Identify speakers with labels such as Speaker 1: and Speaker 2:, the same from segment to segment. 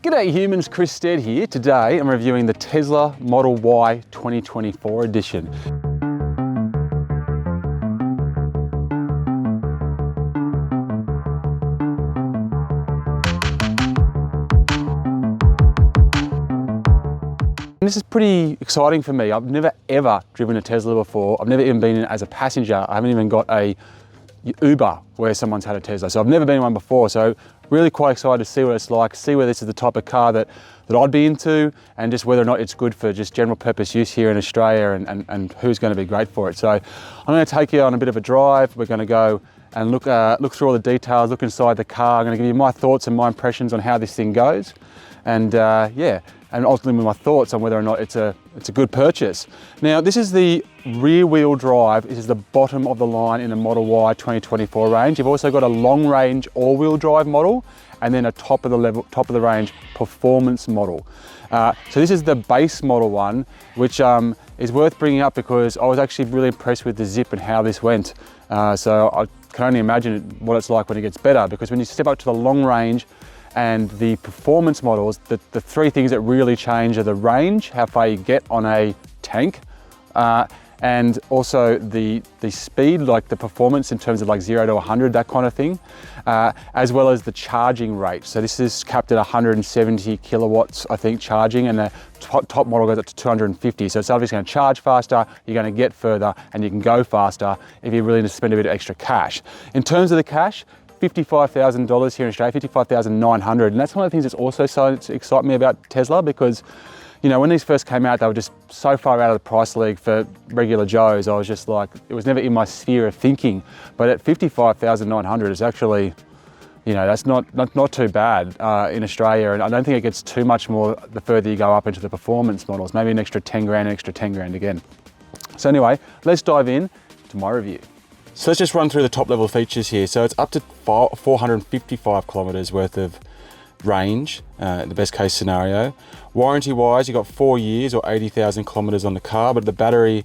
Speaker 1: G'day humans, Chris Stead here. Today I'm reviewing the Tesla Model Y 2024 edition. And this is pretty exciting for me. I've never ever driven a Tesla before. I've never even been in as a passenger. I haven't even got a Uber where someone's had a Tesla. So I've never been in one before. So really quite excited to see what it's like, see whether this is the type of car that I'd be into, and just whether or not it's good for just general purpose use here in Australia, and who's going to be great for it. So I'm going to take you on a bit of a drive. We're going to go and look through all the details, look inside the car. I'm going to give you my thoughts and my impressions on how this thing goes. And yeah, and ultimately my thoughts on whether or not it's a good purchase. Now, this is the rear wheel drive. This is the bottom of the line in the Model Y 2024 range. You've also got a long range all wheel drive model, and then a top of the range performance model. So this is the base model one, which is worth bringing up because I was actually really impressed with the zip and how this went. So I can only imagine what it's like when it gets better, because when you step up to the long range and the performance models, the three things that really change are the range, how far you get on a tank, and also the speed, like the performance in terms of like 0 to 100, that kind of thing, as well as the charging rate. So this is capped at 170 kilowatts, I think, charging, and the top model goes up to 250. So it's obviously going to charge faster, you're going to get further, and you can go faster if you're willing to spend a bit of extra cash. In terms of the cash, $55,000 here in Australia, $55,900, and that's one of the things that's also so exciting me about Tesla, because you know, when these first came out, they were just so far out of the price league for regular Joes. I was just like, it was never in my sphere of thinking. But at $55,900, it's actually, you know, that's not too bad in Australia, and I don't think it gets too much more the further you go up into the performance models. Maybe an extra 10 grand, an extra 10 grand again. So anyway, let's dive in to my review. So let's just run through the top level features here. So it's up to 455 kilometers worth of range, the best case scenario. Warranty wise, you got 4 years or 80,000 kilometers on the car, but the battery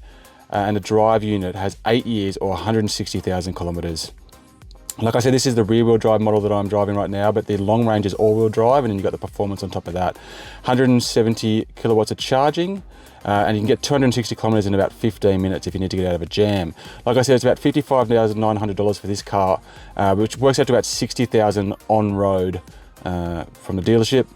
Speaker 1: and the drive unit has 8 years or 160,000 kilometers. Like I said, this is the rear wheel drive model that I'm driving right now, but the long range is all wheel drive, and then you've got the performance on top of that. 170 kilowatts of charging, and you can get 260 kilometers in about 15 minutes if you need to get out of a jam. Like I said, it's about $55,900 for this car, which works out to about $60,000 on road from the dealership.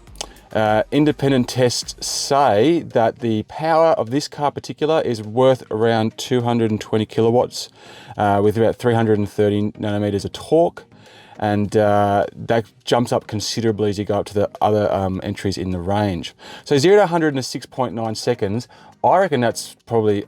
Speaker 1: Independent tests say that the power of this car particular is worth around 220 kilowatts with about 330 nanometers of torque, and that jumps up considerably as you go up to the other entries in the range. So 0 to 100 in 6.9 seconds, I reckon that's probably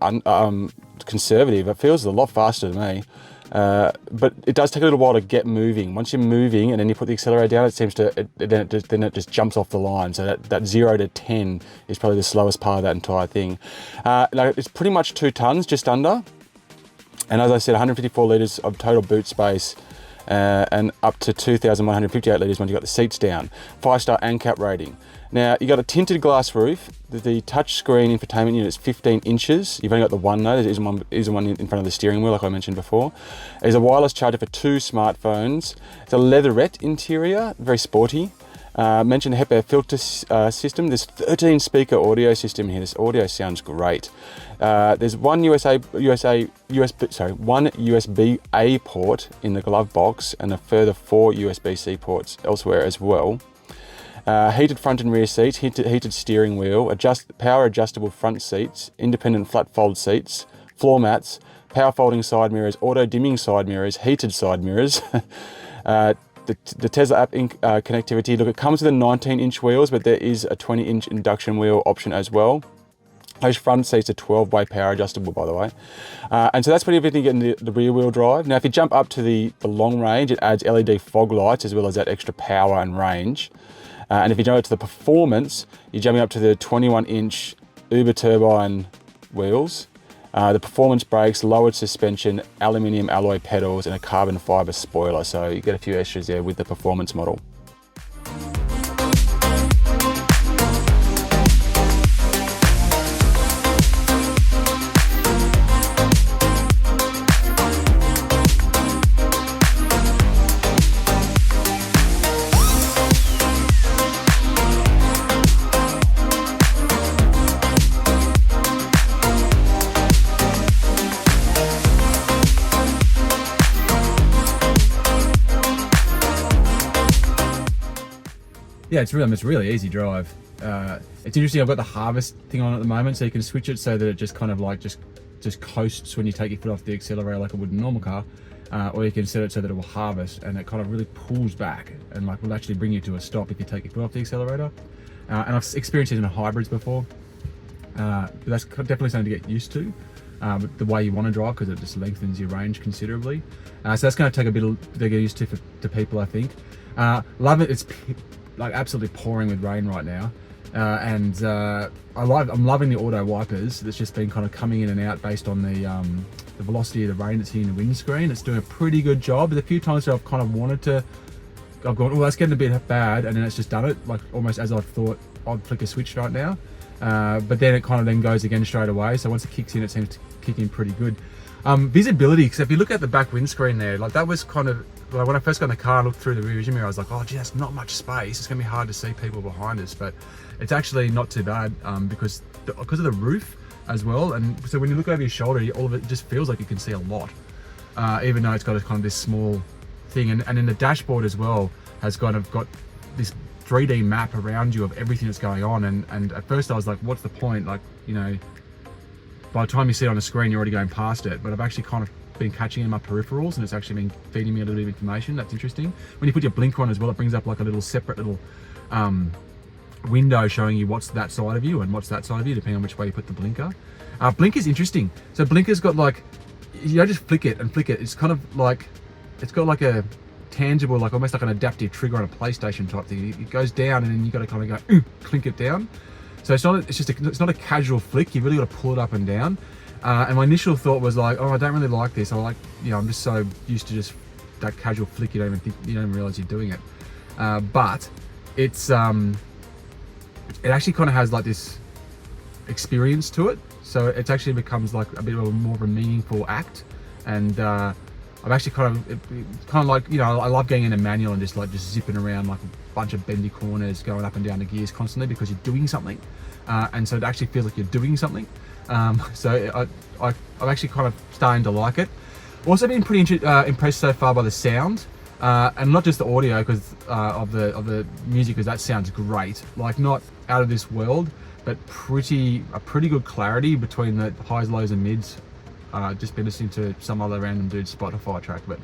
Speaker 1: conservative. It feels a lot faster to me. But it does take a little while to get moving. Once you're moving and then you put the accelerator down, it seems to, then it just jumps off the line. So that 0 to 10 is probably the slowest part of that entire thing. It's pretty much 2 tons, just under. And as I said, 154 litres of total boot space, and up to 2,158 litres when you got the seats down. 5-star ANCAP rating. Now, you got a tinted glass roof. The touchscreen infotainment unit is 15 inches. You've only got the one though. There isn't one in front of the steering wheel, like I mentioned before. There's a wireless charger for 2 smartphones. It's a leatherette interior, very sporty. Mentioned the HEPA filter system. There's 13 speaker audio system here. This audio sounds great. There's one USB-A port in the glove box, and a further 4 USB-C ports elsewhere as well. Heated front and rear seats, heated steering wheel, power adjustable front seats, independent flat fold seats, floor mats, power folding side mirrors, auto dimming side mirrors, heated side mirrors. The Tesla app connectivity, look, it comes with a 19-inch wheels, but there is a 20-inch induction wheel option as well. Those front seats are 12-way power adjustable, by the way. And so that's pretty everything getting the rear wheel drive. Now, if you jump up to the long range, it adds LED fog lights as well as that extra power and range. And if you jump up to the performance, you're jumping up to the 21-inch Uber turbine wheels, the performance brakes, lowered suspension, aluminium alloy pedals, and a carbon fiber spoiler. So you get a few extras there with the performance model. yeah, it's really easy drive. It's interesting, I've got the harvest thing on at the moment, so you can switch it so that it just kind of like just coasts when you take your foot off the accelerator like it would in a normal car, or you can set it so that it will harvest and it kind of really pulls back and like will actually bring you to a stop if you take your foot off the accelerator. And I've experienced it in hybrids before, but that's definitely something to get used to, the way you want to drive, because it just lengthens your range considerably. So that's going to take a bit to get used to people, I think. Love it. It's like absolutely pouring with rain right now, and I'm loving the auto wipers that's just been kind of coming in and out based on the velocity of the rain that's hitting the windscreen. It's doing a pretty good job. There's a few times where I've kind of wanted to, I've gone, oh, that's getting a bit bad, and then it's just done it, like almost as I thought I'd flick a switch right now. But then it kind of then goes again straight away. So once it kicks in, it seems to kick in pretty good. Visibility, because if you look at the back windscreen there, like that was kind of, like when I first got in the car and looked through the rear vision mirror, I was like, oh gee, that's not much space. It's gonna be hard to see people behind us, but it's actually not too bad, because of the roof as well. And so when you look over your shoulder, all of it just feels like you can see a lot, even though it's got a kind of this small thing. And then the dashboard as well has got this 3D map around you of everything that's going on. And at first I was like, what's the point? Like, you know, by the time you see it on the screen, you're already going past it. But I've actually kind of been catching in my peripherals, and it's actually been feeding me a little bit of information. That's interesting. When you put your blinker on as well, it brings up like a little separate little window showing you what's that side of you and what's that side of you, depending on which way you put the blinker. Blinker's interesting. So blinker's got like, you don't just flick it and flick it. It's kind of like, it's got like a tangible, like almost like an adaptive trigger on a PlayStation type thing. It goes down and then you got to kind of go, clink it down. So it's not a casual flick. You've really got to pull it up and down. And my initial thought was like, oh, I don't really like this. I'm just so used to just that casual flick, you don't even realize you're doing it. But it's, it actually kind of has like this experience to it. So it actually becomes like a bit of a more of a meaningful act. And I've actually kind of like, you know, I love getting in a manual and just zipping around like a bunch of bendy corners, going up and down the gears constantly, because you're doing something. And so it actually feels like you're doing something. So I've actually kind of starting to like it. Also been pretty impressed so far by the sound, and not just the audio because of the music, because that sounds great. Like not out of this world, but a pretty good clarity between the highs, lows, and mids. Just been listening to some other random dude's Spotify track, but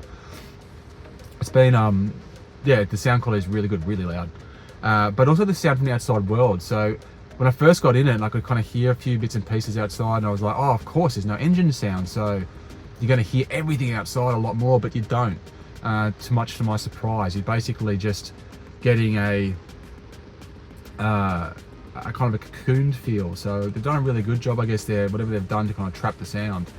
Speaker 1: it's been yeah, the sound quality is really good, really loud. But also the sound from the outside world. So when I first got in it, I could kind of hear a few bits and pieces outside, and I was like, oh, of course, there's no engine sound, so you're going to hear everything outside a lot more, but you don't. Too much to my surprise. You're basically just getting a kind of a cocooned feel. So they've done a really good job, I guess. Whatever they've done to kind of trap the sound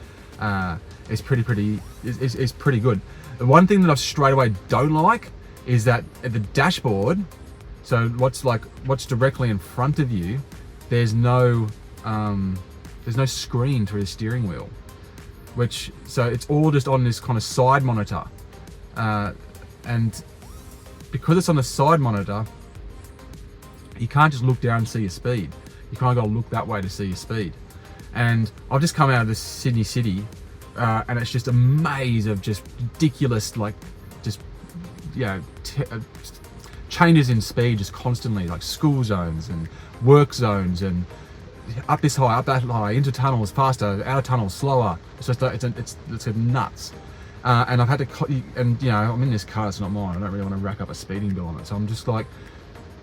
Speaker 1: is pretty good. The one thing that I straight away don't like is that at the dashboard, so what's directly in front of you, there's no screen through the steering wheel, so it's all just on this kind of side monitor, and because it's on the side monitor, you can't just look down and see your speed. You kind of got to look that way to see your speed. And I've just come out of the Sydney city, and it's just a maze of just ridiculous, like just, you know, changes in speed just constantly, like school zones and work zones, and up this high, up that high, into tunnels faster, out of tunnels slower. It's just it's nuts. And I've had to, and you know, I'm in this car, it's not mine. I don't really want to rack up a speeding bill on it, so I'm just like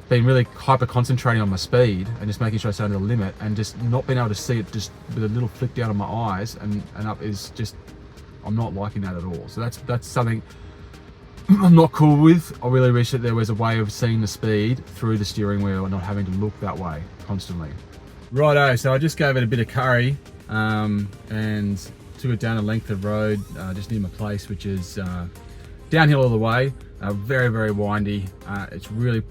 Speaker 1: being really hyper concentrating on my speed and just making sure I stay under the limit, and just not being able to see it just with a little flick down on my eyes and up is just, I'm not liking that at all. So that's something I'm not cool with. I really wish that there was a way of seeing the speed through the steering wheel and not having to look that way constantly. Righto, so I just gave it a bit of curry and took it down a length of road just near my place, which is downhill all the way, very, very windy. It's really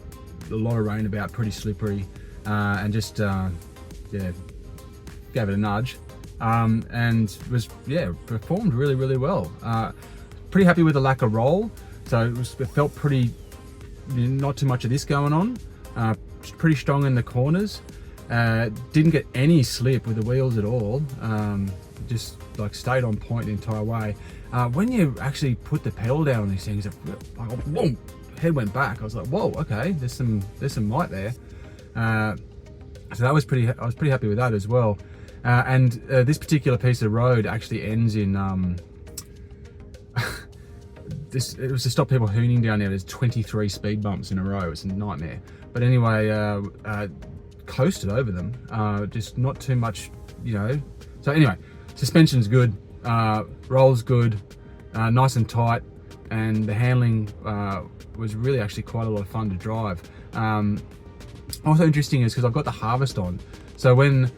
Speaker 1: a lot of rain about, pretty slippery, and just yeah, gave it a nudge, and was, yeah, performed really, really well. Pretty happy with the lack of roll. So it felt pretty, not too much of this going on. Pretty strong in the corners. Didn't get any slip with the wheels at all. Just like stayed on point the entire way. When you actually put the pedal down on these things, like, boom, head went back. I was like, whoa, okay, there's some might there. So that was I was pretty happy with that as well. And this particular piece of road actually ends in it was to stop people hooning down there. There's 23 speed bumps in a row. It's a nightmare. But anyway, coasted over them. Just not too much, you know. So anyway, suspension's good, roll's good, nice and tight, and the handling was really actually quite a lot of fun to drive. Also interesting is because I've got the harvest on. So when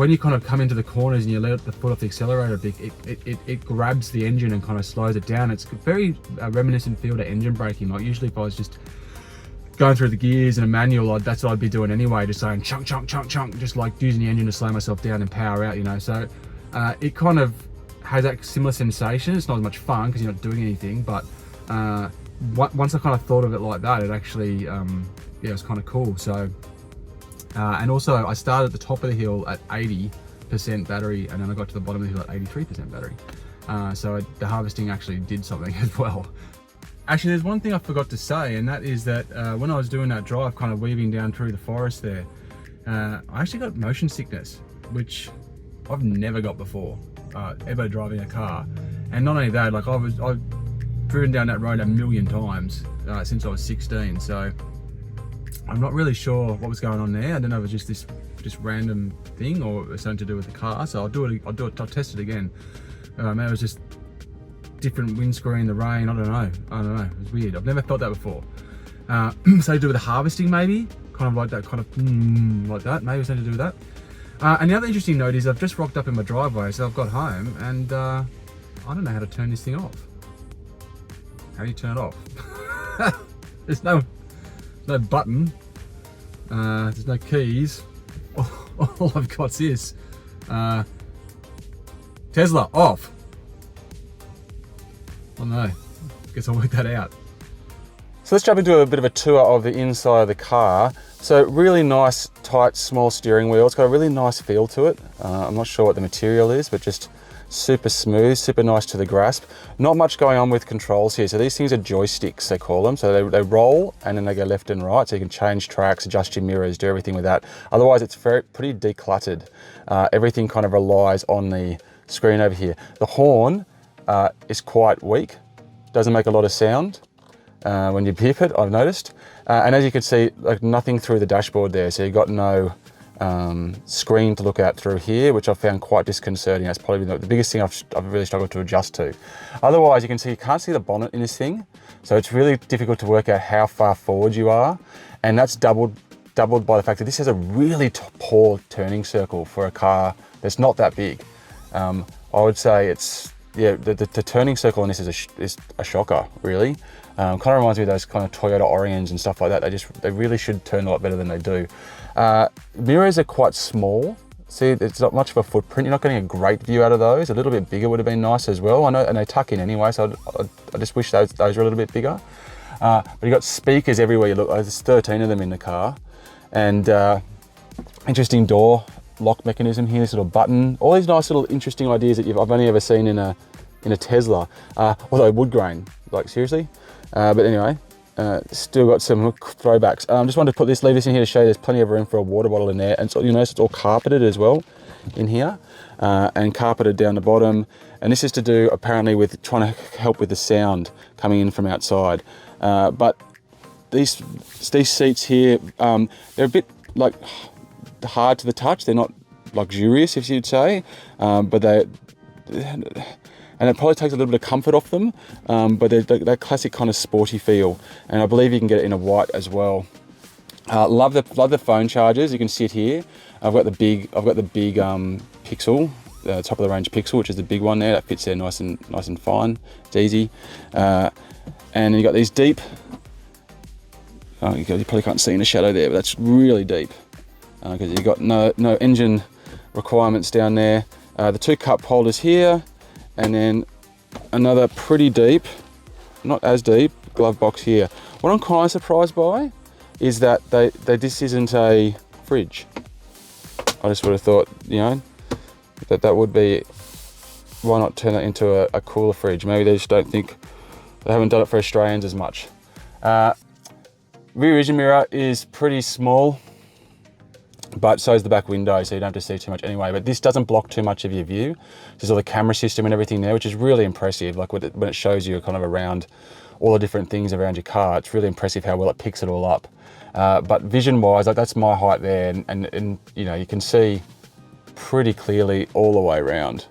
Speaker 1: you kind of come into the corners and you let the foot off the accelerator a bit, it grabs the engine and kind of slows it down. It's very reminiscent feel to engine braking. Like usually if I was just going through the gears in a manual, that's what I'd be doing anyway, just saying chunk, chunk, chunk, chunk, just like using the engine to slow myself down and power out, you know. So it kind of has that similar sensation. It's not as much fun because you're not doing anything, but once I kind of thought of it like that, it actually, yeah, it was kind of cool. So, and also I started at the top of the hill at 80% battery, and then I got to the bottom of the hill at 83% battery. So the harvesting actually did something as well. Actually, there's one thing I forgot to say, and that is that when I was doing that drive, kind of weaving down through the forest there, I actually got motion sickness, which I've never got before, ever driving a car. And not only that, like I've driven down that road a million times since I was 16, so I'm not really sure what was going on there. I don't know if it was just this random thing or something to do with the car. So I'll test it again. Maybe it was just different windscreen, the rain, I don't know, it was weird. I've never felt that before. Something to do with the harvesting maybe, kind of like that, like that, maybe something to do with that. And the other interesting note is I've just rocked up in my driveway, so I've got home, and I don't know how to turn this thing off. How do you turn it off? There's no button, there's no keys. All I've got's this. Tesla, off. I don't know, guess I'll work that out. So let's jump into a bit of a tour of the inside of the car. So really nice, tight, small steering wheel. It's got a really nice feel to it. I'm not sure what the material is, but just super smooth, super nice to the grasp. Not much going on with controls here. So these things are joysticks, they call them. So they roll and then they go left and right. So you can change tracks, adjust your mirrors, do everything with that. Otherwise it's pretty decluttered. Everything kind of relies on the screen over here. The horn is quite weak, doesn't make a lot of sound when you beep it, I've noticed. And as you can see, like nothing through the dashboard there, so you've got no screen to look at through here, which I found quite disconcerting. That's probably the biggest thing I've really struggled to adjust to. Otherwise, you can see you can't see the bonnet in this thing, so it's really difficult to work out how far forward you are, and that's doubled by the fact that this has a really poor turning circle for a car that's not that big. I would say it's, yeah, the turning circle on this is a shocker, really. Kind of reminds me of those kind of Toyota Orions and stuff like that. They really should turn a lot better than they do. Mirrors are quite small. See, it's not much of a footprint. You're not getting a great view out of those. A little bit bigger would have been nice as well. I know, and they tuck in anyway, so I just wish those were a little bit bigger. But you've got speakers everywhere you look. There's 13 of them in the car. And interesting door lock mechanism here, this little button. All these nice little interesting ideas that I've only ever seen in a Tesla. Although wood grain, like seriously. But anyway, still got some throwbacks. Just wanted to leave this in here to show you there's plenty of room for a water bottle in there. And so you notice it's all carpeted as well in here, and carpeted down the bottom. And this is to do apparently with trying to help with the sound coming in from outside. But these seats here, they're a bit like hard to the touch. They're not luxurious, if you'd say, but and it probably takes a little bit of comfort off them, but they're that classic kind of sporty feel, and I believe you can get it in a white as well. Love the phone chargers. You can see it here. I've got the big Pixel, top of the range Pixel, which is the big one there. That fits there nice and fine. It's easy. And you got these deep. Oh, you probably can't see in the shadow there, but that's really deep because you've got no engine requirements down there. The two cup holders here. And then another pretty deep, not as deep, glove box here. What I'm kind of surprised by is that this isn't a fridge. I just would have thought, you know, that would be, why not turn that into a cooler fridge? Maybe they just don't think They haven't done it for Australians as much. Rear vision mirror is pretty small, but so is the back window, so you don't have to see too much anyway. But this doesn't block too much of your view. There's all the camera system and everything there, which is really impressive. Like when it shows you kind of around all the different things around your car, it's really impressive how well it picks it all up. But vision-wise, like that's my height there, and you know, you can see pretty clearly all the way around.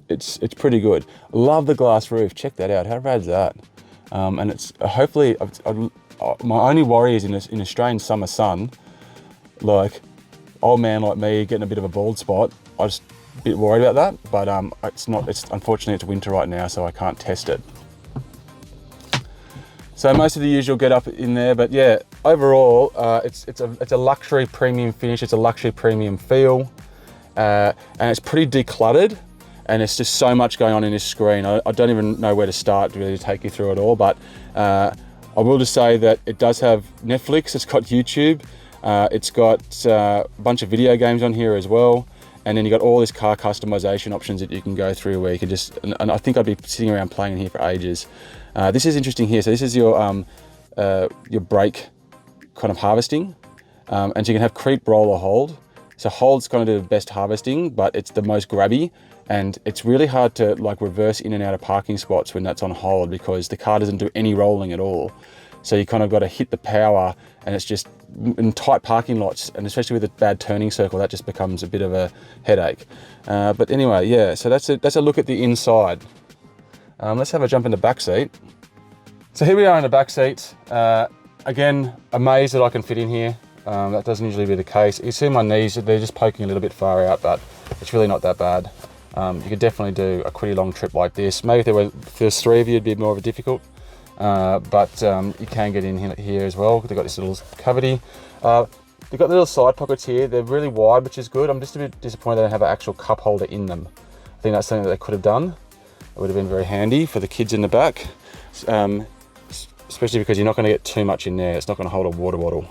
Speaker 1: It's pretty good. Love the glass roof. Check that out. How rad's that? And it's hopefully, my only worry is in Australian summer sun, like old man like me getting a bit of a bald spot. I'm just a bit worried about that, but unfortunately it's winter right now, so I can't test it. So most of the usual get up in there, but yeah, overall, it's a luxury premium finish. It's a luxury premium feel, and it's pretty decluttered. And it's just so much going on in this screen. I don't even know where to start to really take you through it all, but I will just say that it does have Netflix, it's got YouTube, it's got a bunch of video games on here as well. And then you got all this car customization options that you can go through where you can just, and I think I'd be sitting around playing in here for ages. This is interesting here. So this is your brake kind of harvesting. And so you can have creep, roll, or hold. So hold's kind of the best harvesting, but it's the most grabby. And it's really hard to like reverse in and out of parking spots when that's on hold because the car doesn't do any rolling at all. So you kind of got to hit the power, and it's just in tight parking lots, and especially with a bad turning circle, that just becomes a bit of a headache. But anyway, yeah, so that's a look at the inside. Let's have a jump in the back seat. So here we are in the back seat. Again, amazed that I can fit in here. That doesn't usually be the case. You see my knees, they're just poking a little bit far out, but it's really not that bad. You could definitely do a pretty long trip like this. Maybe if there was three of you, it'd be more of a difficult, but you can get in here as well. They've got this little cavity. They've got little side pockets here. They're really wide, which is good. I'm just a bit disappointed they don't have an actual cup holder in them. I think that's something that they could have done. It would have been very handy for the kids in the back, especially because you're not going to get too much in there. It's not going to hold a water bottle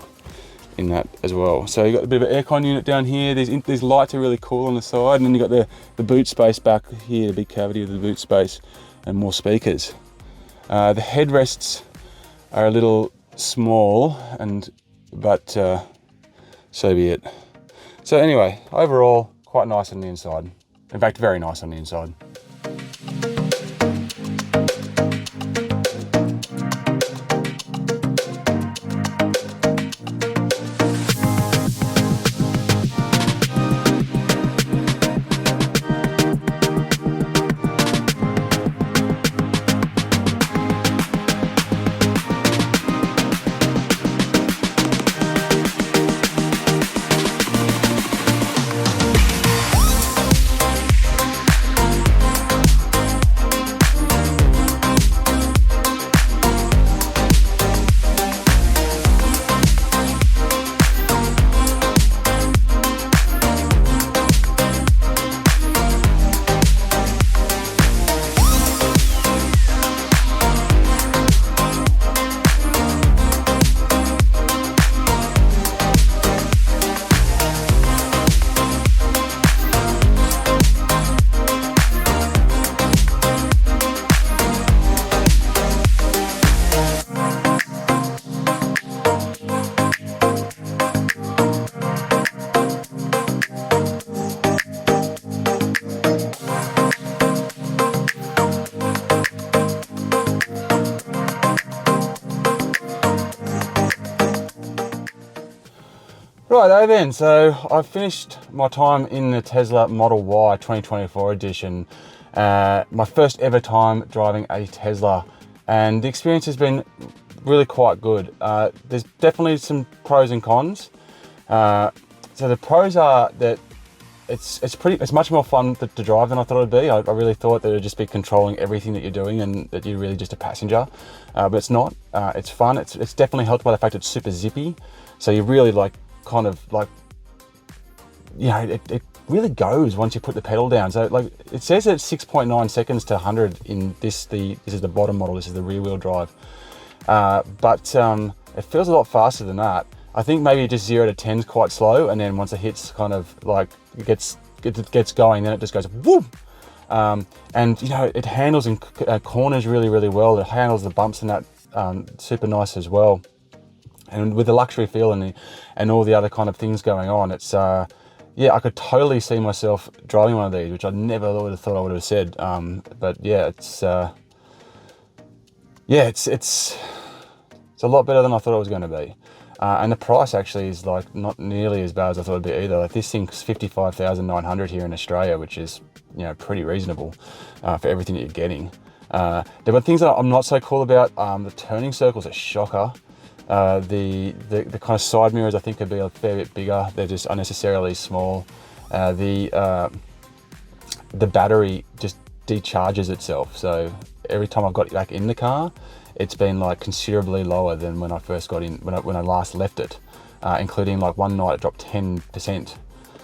Speaker 1: in that as well. So you've got a bit of an aircon unit down here. These lights are really cool on the side, and then you've got the boot space back here, the big cavity of the boot space, and more speakers. The headrests are a little small, but so be it. So anyway, overall, quite nice on the inside. In fact, very nice on the inside. Righto then, so I've finished my time in the Tesla Model Y 2024 edition. My first ever time driving a Tesla, and the experience has been really quite good. There's definitely some pros and cons. So the pros are that it's much more fun to drive than I thought it'd be. I really thought that it'd just be controlling everything that you're doing and that you're really just a passenger, but it's not. It's fun. It's definitely helped by the fact it's super zippy. So you really it really goes once you put the pedal down. So like it says it's 6.9 seconds to 100 in this is the bottom model. This is the rear wheel drive, but it feels a lot faster than that. I think maybe just 0 to 10 is quite slow, and then once it hits kind of like it gets going, then it just goes whoop. And you know, it handles in corners really, really well. It handles the bumps and that super nice as well. And with the luxury feel and all the other kind of things going on, it's yeah, I could totally see myself driving one of these, which I never would have thought I would have said. But yeah, it's a lot better than I thought it was going to be. And the price actually is like not nearly as bad as I thought it'd be either. Like this thing's 55,900 here in Australia, which is, you know, pretty reasonable for everything that you're getting. There were things that I'm not so cool about. The turning circle's a shocker. The kind of side mirrors I think could be a fair bit bigger. They're just unnecessarily small. The battery just decharges itself. So every time I've got it back in the car, it's been like considerably lower than when I first got in, when I last left it, including like one night it dropped 10%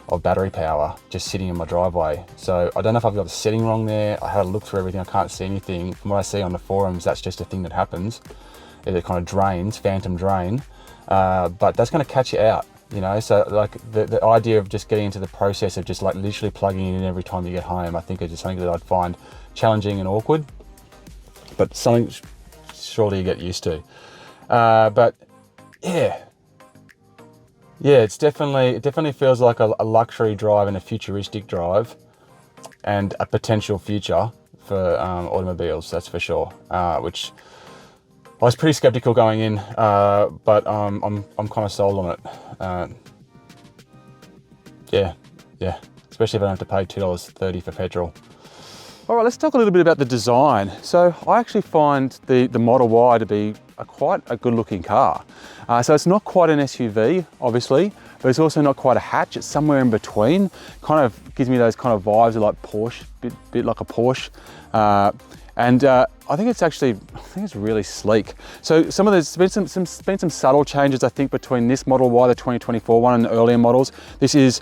Speaker 1: of battery power just sitting in my driveway. So I don't know if I've got the setting wrong there. I had a look through everything, I can't see anything. From what I see on the forums, that's just a thing that happens. It kind of drains, phantom drain, but that's going to catch you out, you know. So like the idea of just getting into the process of just like literally plugging it in every time you get home, I think is just something that I'd find challenging and awkward, but something surely you get used to. But yeah, it definitely feels like a luxury drive and a futuristic drive, and a potential future for automobiles. That's for sure. Which I was pretty skeptical going in, but I'm kind of sold on it. Yeah, especially if I don't have to pay $2.30 for petrol. All right, let's talk a little bit about the design. So I actually find the Model Y to be quite a good looking car. So it's not quite an SUV, obviously, but it's also not quite a hatch. It's somewhere in between. Kind of gives me those kind of vibes of like Porsche, bit like a Porsche. And I think it's really sleek. So there's been some subtle changes, I think, between this Model Y, the 2024 one, and the earlier models. This is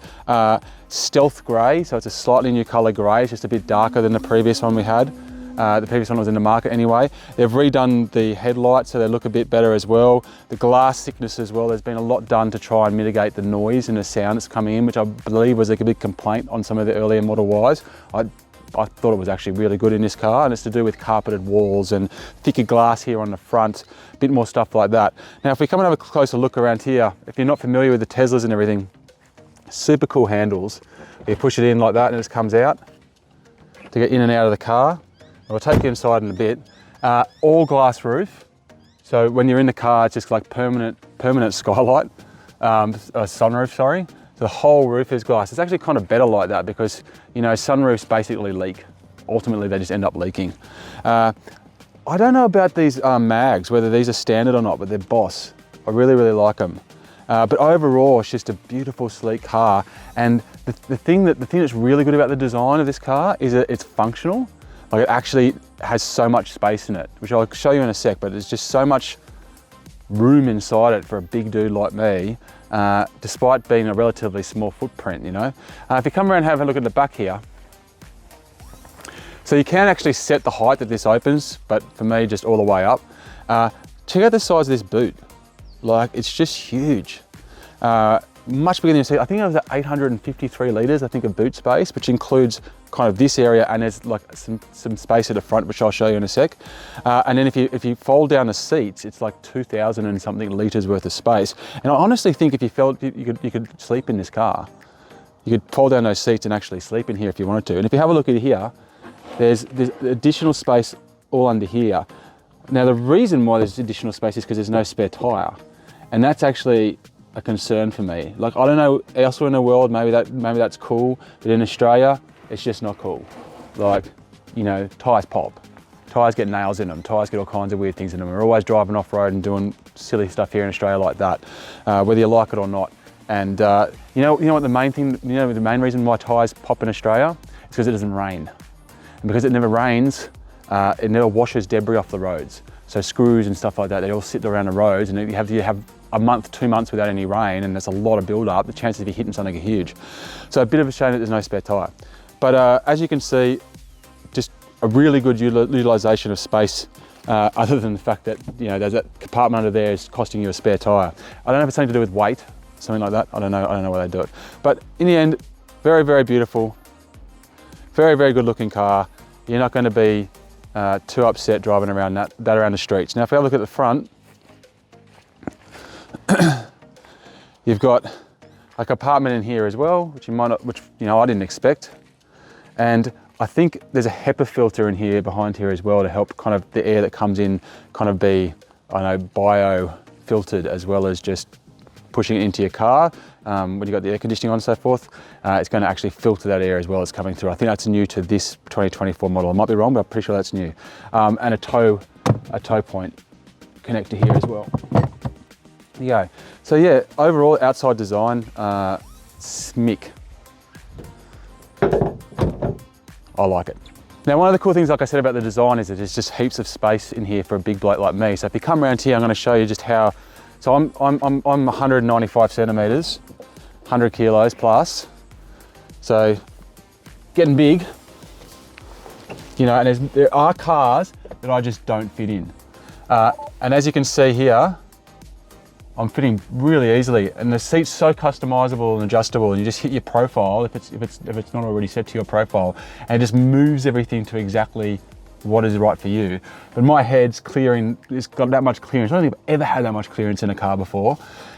Speaker 1: stealth grey, so it's a slightly new color grey. It's just a bit darker than the previous one we had. The previous one was in the market anyway. They've redone the headlights so they look a bit better as well. The glass thickness as well, there's been a lot done to try and mitigate the noise and the sound that's coming in, which I believe was like a big complaint on some of the earlier Model Ys. I thought it was actually really good in this car, and it's to do with carpeted walls and thicker glass here on the front, a bit more stuff like that. Now, if we come and have a closer look around here, if you're not familiar with the Teslas and everything, super cool handles. You push it in like that and it just comes out to get in and out of the car. I'll take you inside in a bit. All glass roof. So when you're in the car, it's just like permanent skylight, sunroof, sorry. The whole roof is glass. It's actually kind of better like that because, you know, sunroofs basically leak. Ultimately, they just end up leaking. I don't know about these mags, whether these are standard or not, but they're Boss. I really like them. But overall, it's just a beautiful, sleek car. And the thing that's really good about the design of this car is that it's functional. Like, it actually has so much space in it, which I'll show you in a sec, but there's just so much room inside it for a big dude like me. Despite being a relatively small footprint, you know. If you come around and have a look at the back here, so you can actually set the height that this opens, but for me, just all the way up. Check out the size of this boot. Like, it's just huge. Much bigger than you see. I think it was 853 litres, I think, of boot space, which includes kind of this area, and there's like some space at the front, which I'll show you in a sec. And then if you fold down the seats, it's like 2,000 and something litres worth of space. And I honestly think if you felt you could sleep in this car. You could fold down those seats and actually sleep in here if you wanted to. And if you have a look at here, there's additional space all under here. Now, the reason why there's additional space is because there's no spare tyre, and that's actually a concern for me. Like, I don't know, elsewhere in the world, maybe that's cool, but in Australia, it's just not cool. Like, you know, tyres pop. Tyres get nails in them. Tyres get all kinds of weird things in them. We're always driving off-road and doing silly stuff here in Australia like that, whether you like it or not. And you know what the main reason why tyres pop in Australia is because it doesn't rain. And because it never rains, it never washes debris off the roads. So screws and stuff like that, they all sit around the roads, and you have a month, 2 months without any rain, and there's a lot of build-up. The chances of you hitting something are huge. So a bit of a shame that there's no spare tyre. But as you can see, just a really good utilisation of space, other than the fact that, you know, there's that compartment under there is costing you a spare tyre. I don't know if it's something to do with weight, something like that. I don't know why they do it. But in the end, very, very beautiful. very, very good looking car. You're not going to be too upset driving around that around the streets. Now, if I look at the front, you've got a compartment in here as well, which you might not, which I didn't expect. And I think there's a HEPA filter in here behind here as well to help kind of the air that comes in kind of be, bio filtered, as well as just pushing it into your car. When you've got the air conditioning on and so forth, it's going to actually filter that air as well as coming through. I think that's new to this 2024 model. I might be wrong, but I'm pretty sure that's new. And a tow point connector here as well. There you go. So yeah, overall outside design, smick. I like it. Now, one of the cool things, like I said, about the design is that there's just heaps of space in here for a big bloke like me. So if you come around here, I'm going to show you just how. So I'm 195 centimeters, 100 kilos plus. So getting big, and there are cars that I just don't fit in. And as you can see here, I'm fitting really easily, and the seat's so customizable and adjustable, and you just hit your profile if it's not already set to your profile, and it just moves everything to exactly what is right for you. But my head's clearing, it's got that much clearance. I don't think I've ever had that much clearance in a car before.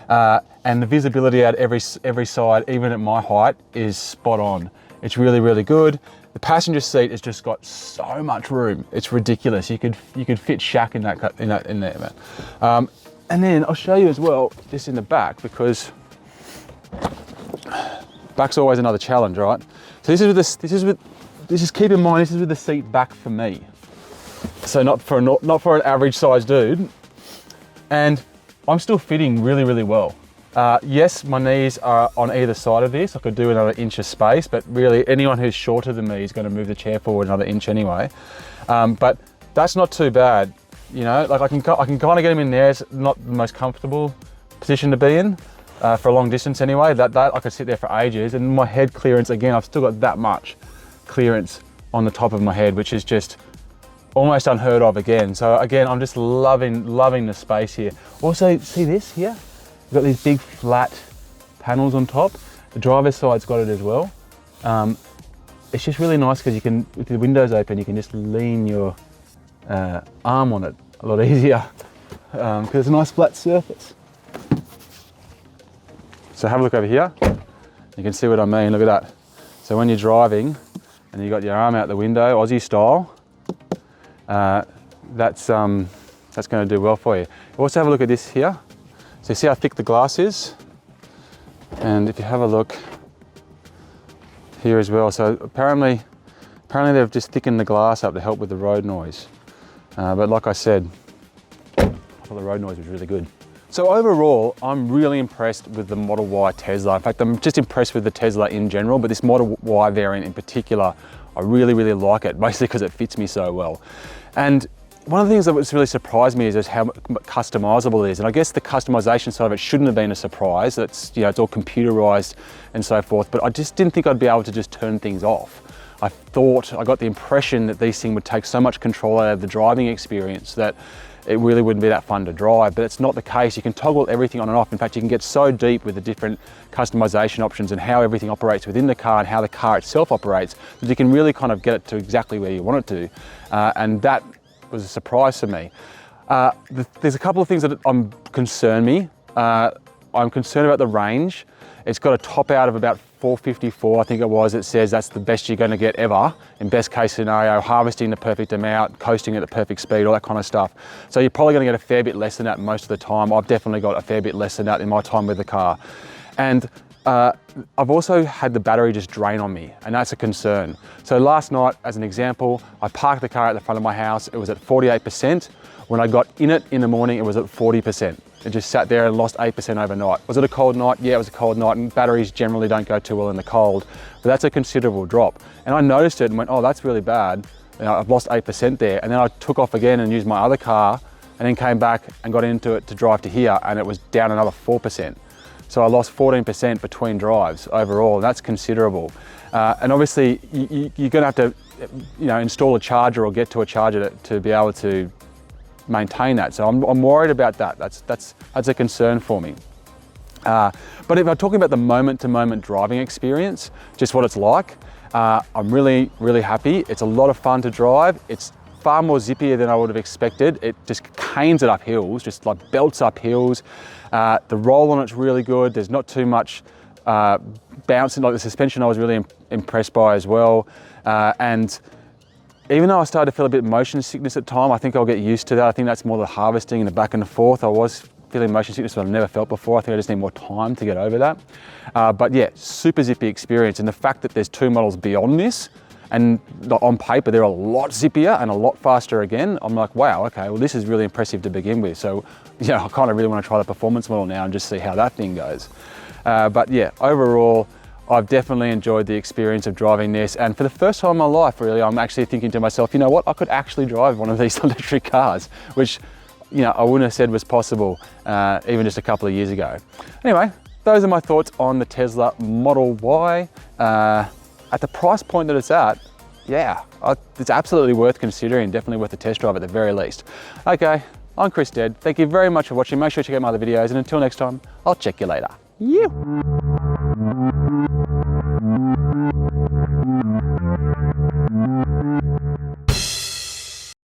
Speaker 1: And the visibility at every side, even at my height, is spot on. It's really, really good. The passenger seat has just got so much room. It's ridiculous. You could fit Shaq in there, man. And then I'll show you as well, just in the back, because back's always another challenge, right? So keep in mind, this is with the seat back for me. So not for an average sized dude. And I'm still fitting really, really well. Yes, my knees are on either side of this. I could do another inch of space, but really anyone who's shorter than me is going to move the chair forward another inch anyway. But that's not too bad. Like I can kind of get them in there. It's not the most comfortable position to be in for a long distance anyway. That I could sit there for ages. And my head clearance, again, I've still got that much clearance on the top of my head, which is just almost unheard of again. So again, I'm just loving the space here. Also, see this here? We've got these big flat panels on top. The driver's side's got it as well. It's just really nice because you can, with the windows open, you can just lean your arm on it a lot easier because it's a nice flat surface. So have a look over here. You can see what I mean. Look at that. So when you're driving and you've got your arm out the window, Aussie style, that's going to do well for you. Also have a look at this here. So you see how thick the glass is? And if you have a look here as well, so apparently they've just thickened the glass up to help with the road noise. But like I said, I thought the road noise was really good. So overall, I'm really impressed with the Model Y Tesla. In fact, I'm just impressed with the Tesla in general, but this Model Y variant in particular, I really, really like it, mostly because it fits me so well. And one of the things that was really surprised me is just how customizable it is. And I guess the customization side of it shouldn't have been a surprise. It's, it's all computerized and so forth, but I just didn't think I'd be able to just turn things off. I got the impression that these things would take so much control out of the driving experience that it really wouldn't be that fun to drive, but it's not the case. You can toggle everything on and off. In fact, you can get so deep with the different customization options and how everything operates within the car and how the car itself operates, that you can really kind of get it to exactly where you want it to. And that was a surprise for me. There's a couple of things that concern me. I'm concerned about the range. It's got a top out of about 454, I think it was. It says that's the best you're going to get ever, in best case scenario, harvesting the perfect amount, coasting at the perfect speed, all that kind of stuff. So you're probably going to get a fair bit less than that most of the time. I've definitely got a fair bit less than that in my time with the car. And I've also had the battery just drain on me, and that's a concern. So last night, as an example, I parked the car at the front of my house. It was at 48%. When I got in it in the morning, it was at 40%. It just sat there and lost 8% overnight. Was it a cold night? Yeah, it was a cold night, and batteries generally don't go too well in the cold, but that's a considerable drop. And I noticed it and went, oh, that's really bad. I've lost 8% there. And then I took off again and used my other car, and then came back and got into it to drive to here, and it was down another 4%. So I lost 14% between drives overall, and that's considerable. And obviously, you're gonna have to install a charger or get to a charger to be able to maintain that. So I'm worried about that. That's a concern for me. But if I'm talking about the moment-to-moment driving experience, just what it's like, I'm really, really happy. It's a lot of fun to drive. It's far more zippier than I would have expected. It just canes it up hills, just like belts up hills. The roll on it's really good. There's not too much bouncing. Like the suspension I was really impressed by as well. And even though I started to feel a bit of motion sickness at time, I think I'll get used to that. I think that's more the harvesting and the back and the forth. I was feeling motion sickness that I've never felt before. I think I just need more time to get over that. But yeah, super zippy experience. And the fact that there's 2 models beyond this, and on paper, they're a lot zippier and a lot faster again. I'm like, wow, okay, well, this is really impressive to begin with. So, yeah, I kind of really want to try the performance model now and just see how that thing goes. But yeah, overall, I've definitely enjoyed the experience of driving this. And for the first time in my life, really, I'm actually thinking to myself, you know what, I could actually drive one of these electric cars, which, you know, I wouldn't have said was possible even just a couple of years ago. Anyway, those are my thoughts on the Tesla Model Y. At the price point that it's at, yeah, it's absolutely worth considering, definitely worth a test drive at the very least. Okay, I'm Chris Stead. Thank you very much for watching. Make sure to check out my other videos, and until next time, I'll check you later. Yeah.